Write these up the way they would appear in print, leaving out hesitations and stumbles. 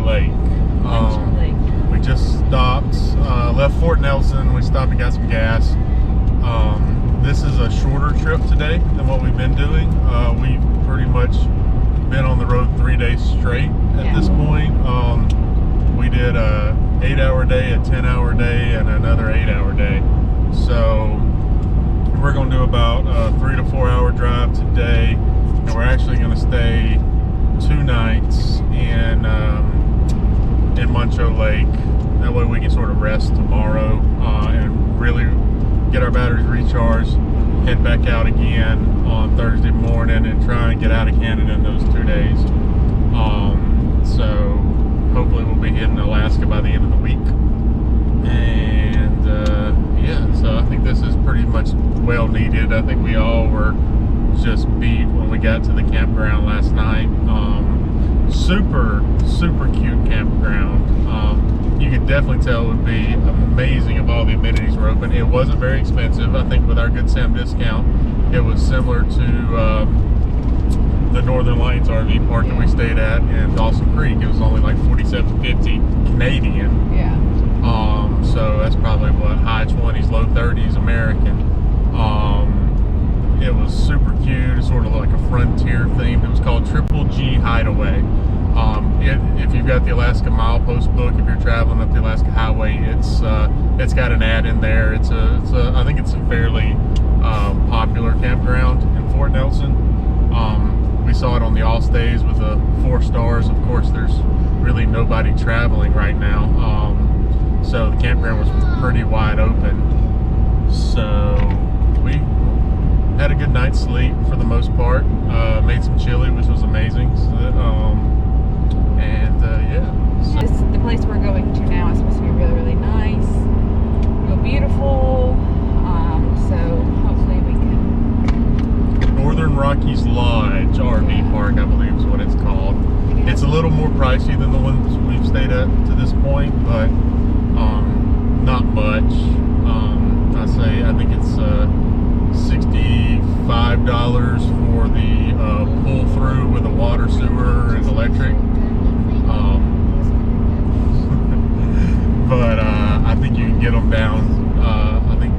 Lake. We just stopped, left Fort Nelson. We stopped and got some gas. This is a shorter trip today than what we've been doing. We've pretty much been on the road 3 days straight at this point. We did a 8-hour day, a 10-hour day, and another 8-hour day. So we're going to do about a 3 to 4 hour drive today, and we're actually going to stay 2 nights in Muncho Lake. That way we can sort of rest tomorrow and really get our batteries recharged, head back out again on Thursday morning and try and get out of Canada in those 2 days. So hopefully we'll be hitting Alaska by the end of the week. And yeah, so I think this is pretty much well needed. I think we all were just beat when we got to the campground last night. Super cute campground. You could definitely tell it would be amazing if all the amenities were open. It wasn't very expensive. I think with our Good Sam discount, it was similar to the Northern Lights RV park that we stayed at in Dawson Creek. It was only like $47.50 Canadian. Yeah. So that's probably what, high 20s, low 30s American. It was super cute. It's sort of like a frontier themed. It was called Triple G Hideaway. If you've got the Alaska Milepost book, if you're traveling up the Alaska Highway, it's got an ad in there. I think it's a fairly popular campground in Fort Nelson. We saw it on the All Stays with the 4 stars. Of course, there's really nobody traveling right now, so the campground was pretty wide open. So we had a good night's sleep for the most part. Made some chili, which was amazing. Yeah. The place we're going to now is supposed to be really nice, real beautiful. So hopefully we can. Northern Rockies Lodge RV Park, I believe is what it's called. It's a little more pricey than the ones we've stayed at to this point, but not much. I think it's $65 for the pull through with a water, sewer, and electric. But I think you can get them down. I think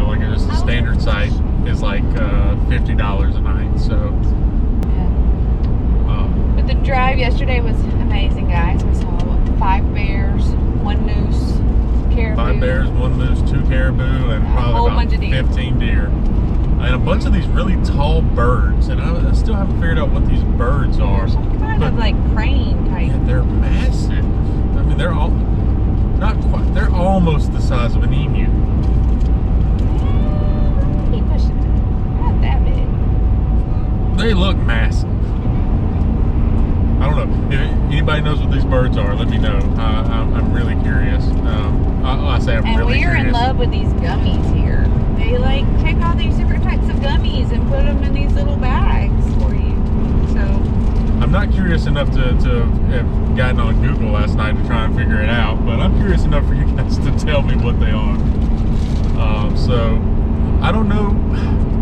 like just a standard site is like $50 a night. So. But the drive yesterday was amazing, guys. We saw 5 bears, 1 moose, caribou. 5 bears, 1 moose, 2 caribou, and probably about 15 deer. And a bunch of these really tall birds, and I still haven't figured out what these birds are. Some kind of like crane type. Yeah, they're massive. I mean, they're all not quite. They're almost the size of an emu. Keep pushing. Not that big. They look massive. I don't know. If anybody knows what these birds are, let me know. I'm really curious. I say I'm really curious. And we're in love with these gummies here. They like take all these different types of gummies and put them in these little bags for you. So I'm not curious enough to have gotten on Google last night to try and figure it out, but I'm curious enough for you guys to tell me what they are. So I don't know.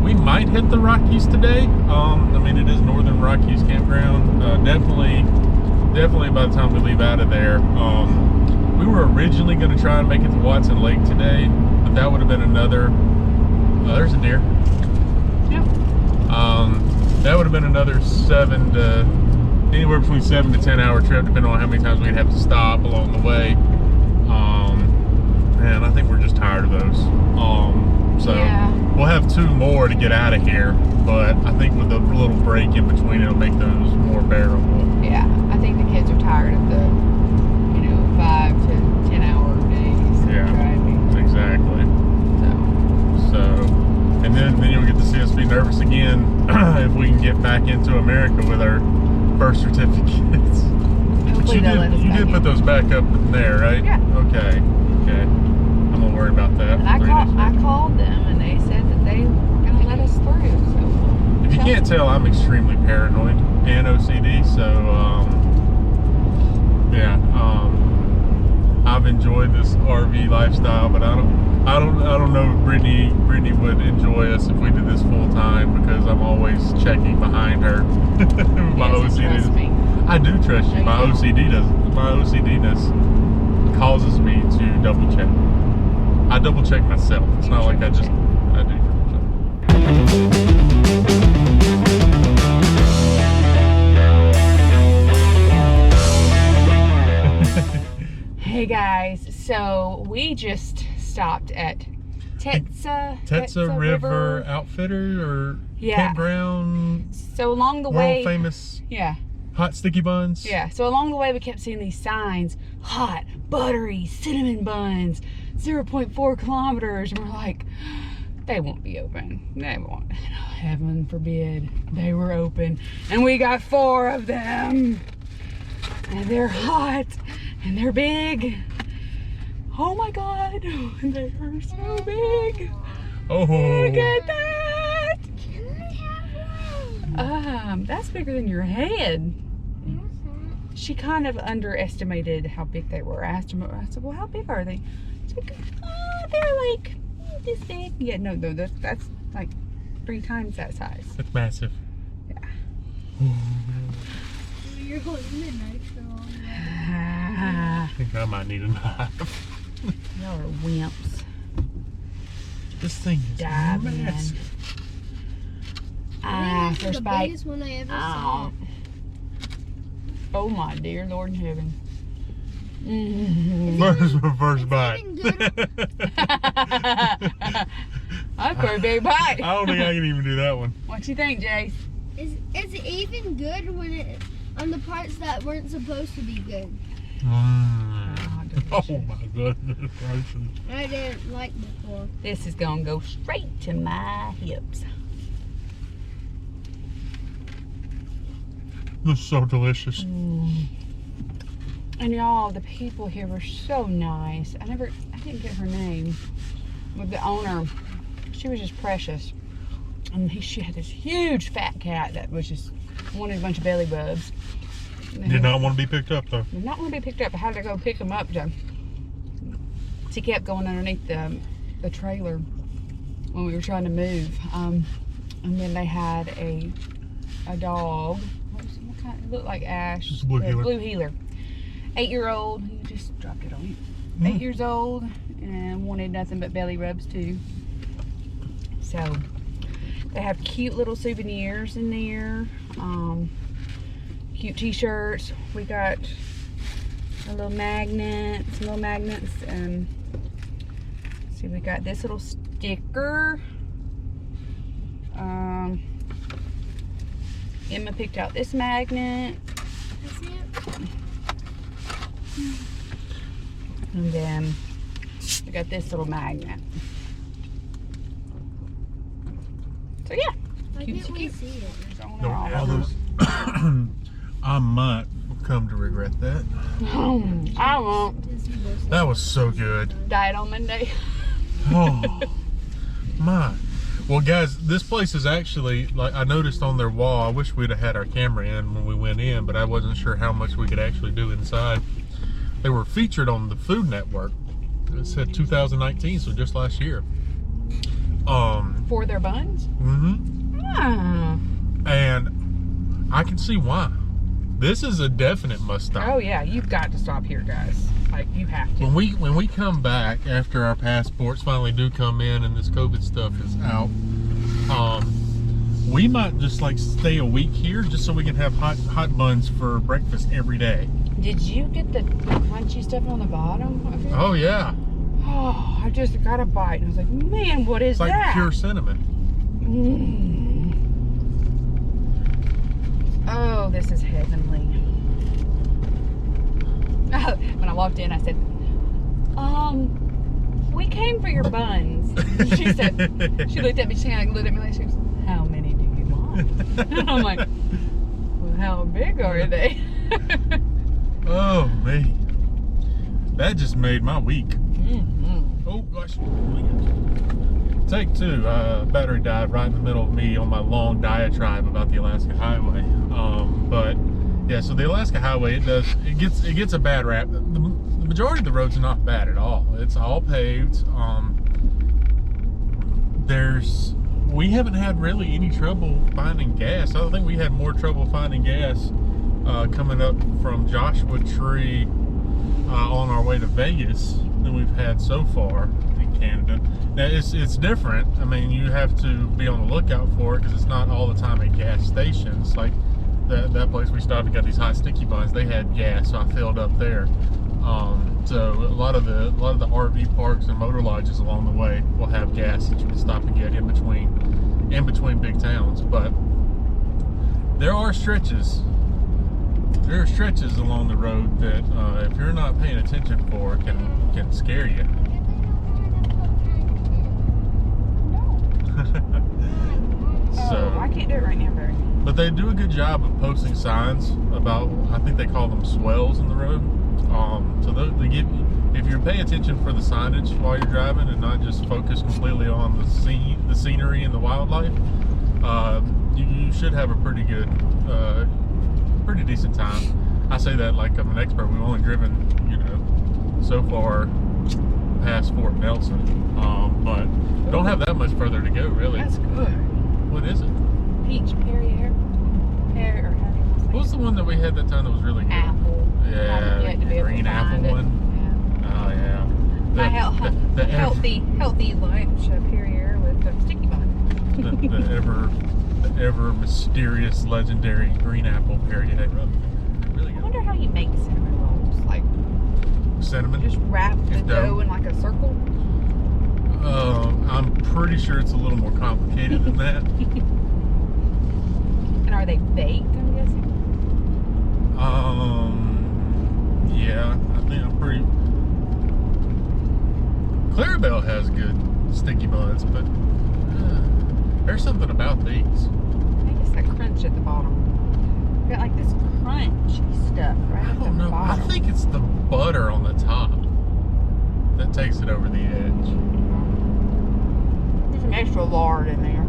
We might hit the Rockies today. I mean, it is Northern Rockies campground. Definitely by the time we leave out of there. We were originally going to try and make it to Watson Lake today, but that would have been another. There's a deer. Yep. That would have been another anywhere between 7 to 10 hour trip, depending on how many times we'd have to stop along the way. And I think we're just tired of those. So we'll have 2 more to get out of here, but I think with a little break in between, it'll make those more bearable. Yeah, I think the kids are tired of the 5 to 10 hour days driving. Exactly. So, and then you'll get to see us be nervous again if we can get back into America with our birth certificates. But you did put those back up in there, right? Yeah. Okay. I'm gonna worry about that. And I called them and they said that they were gonna let us through. So if you can't tell, I'm extremely paranoid and OCD. So I've enjoyed this RV lifestyle, but I don't know if Brittany would enjoy us if we did this full time, because I'm always checking behind her. My OCD. I do trust you. My OCD does. My OCDness causes me to double check. I double check myself. It's not like I do triple check. Hey guys, so we just stopped at Tetsa River Outfitter or campground. So along the way, world famous. Yeah. Hot sticky buns. Yeah. So along the way, we kept seeing these signs: hot, buttery, cinnamon buns, 0.4 kilometers, and we're like, they won't be open. They won't. Heaven forbid they were open, and we got 4 of them, and they're hot, and they're big. Oh my God, they are so big. Oh. Look at that. Can I have one? That's bigger than your head. She kind of underestimated how big they were. I asked her, well, how big are they? She's like, they're like this big. Yeah, no, that's like 3 times that size. That's massive. Yeah. You're holding the knife so long. I think I might need a knife. Y'all are wimps. This thing is Diving. massive. This is First the bite. biggest one I ever saw. Oh my dear Lord in heaven. First bite. Even good. That's pretty big bite. I don't think I can even do that one. What you think, Jace? Is it even good when it on the parts that weren't supposed to be good? Oh my goodness gracious. I didn't like before. This is gonna go straight to my hips. This is so delicious. And y'all, the people here were so nice. I didn't get her name. With the owner, she was just precious. And she had this huge fat cat that was just wanted a bunch of belly rubs. Did not want to be picked up though. Did not want to be picked up. I had to go pick him up. She kept going underneath the trailer when we were trying to move. And then they had a dog. What kind? It looked like Ash. It's a blue heeler. Blue heeler. 8-year-old. He just dropped it on you. 8 years old and wanted nothing but belly rubs too. So they have cute little souvenirs in there. Cute t-shirts. We got a little magnet, some little magnets, and see, we got this little sticker. Emma picked out this magnet, That's it. and then we got this little magnet. So yeah, Why cute, can't we cute. see it? No, all those. I might come to regret that. I won't. That was so good. Diet on Monday. Oh my. Well guys, this place is actually, like I noticed on their wall, I wish we'd have had our camera in when we went in, but I wasn't sure how much we could actually do inside. They were featured on the Food Network. It said 2019, so just last year. For their buns? Ah. And I can see why. This is a definite must stop. Oh yeah, you've got to stop here, guys. Like, you have to. When we come back after our passports finally do come in and this COVID stuff is out, we might just like stay a week here just so we can have hot buns for breakfast every day. Did you get the crunchy stuff on the bottom of it? Oh yeah, Oh, I just got a bite and I was like, man, what is it's like that? pure cinnamon. Oh, this is heavenly. When I walked in, I said, we came for your buns. She said, she looked at me, she kind of looked at me like, she goes, how many do you want? And I'm like, well, how big are they? Oh man, that just made my week. Oh gosh. Take 2. Battery died right in the middle of me on my long diatribe about the Alaska Highway. But yeah, so the Alaska Highway, it gets a bad rap. The majority of the roads are not bad at all. It's all paved. We haven't had really any trouble finding gas. I don't think we had more trouble finding gas coming up from Joshua Tree on our way to Vegas than we've had so far in Canada. Now it's different. I mean, you have to be on the lookout for it because it's not all the time at gas stations. Like that place we stopped and got these hot sticky buns, they had gas, so I filled up there. So a lot of the RV parks and motor lodges along the way will have gas that you can stop and get in between big towns. But there are stretches. There are stretches along the road that if you're not paying attention for can scare you. Oh, I can't do it right now, Barry. But they do a good job of posting signs about, I think they call them swells in the road. So they give you, if you're paying attention for the signage while you're driving and not just focus completely on the scenery and the wildlife, you should have a pretty good, pretty decent time. I say that like I'm an expert. We've only driven, so far past Fort Nelson, but don't have that much further to go, really. That's good. What is it? Peach Perrier. Pear, or how do you want to say What was the one that we had that time that was really good? Apple. Yeah, Yet to be able to green apple find it. one. Oh yeah. My healthy lunch Perrier with sticky bun. the ever mysterious, legendary green apple Perrier. Really I good. wonder how you make cinnamon rolls. Like, Cinnamon. just wrap the Just dough. dough in like a circle. I'm pretty sure it's a little more complicated than that. And are they baked, I'm guessing? Yeah, I think I'm pretty. Clarabelle has good sticky buns, but there's something about these. I think it's that crunch at the bottom. Got like this crunchy stuff right I at the don't know. I bottom. think it's the butter on the top that takes it over the edge. There's some extra lard in there.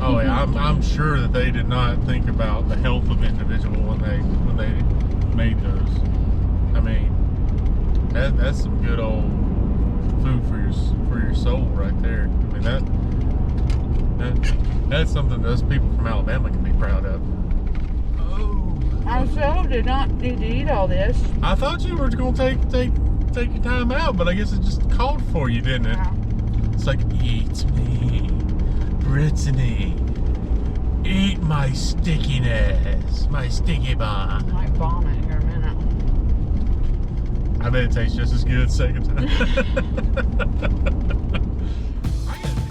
Oh yeah, I'm sure that they did not think about the health of the individual when they made those. I mean, that's some good old food for your soul right there. I mean that's something those people from Alabama can be proud of. Oh, I so did not need to eat all this. I thought you were gonna take your time out, but I guess it just called for you, didn't it? Wow. It's like, eat me, Brittany. Eat my stickiness, my sticky bun. I might vomit here in a minute. I bet it tastes just as good second time.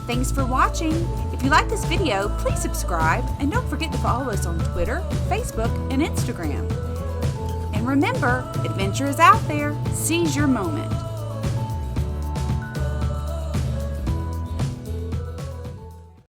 Thanks for watching. If you like this video, please subscribe and don't forget to follow us on Twitter, Facebook, and Instagram. And remember, adventure is out there. Seize your moment.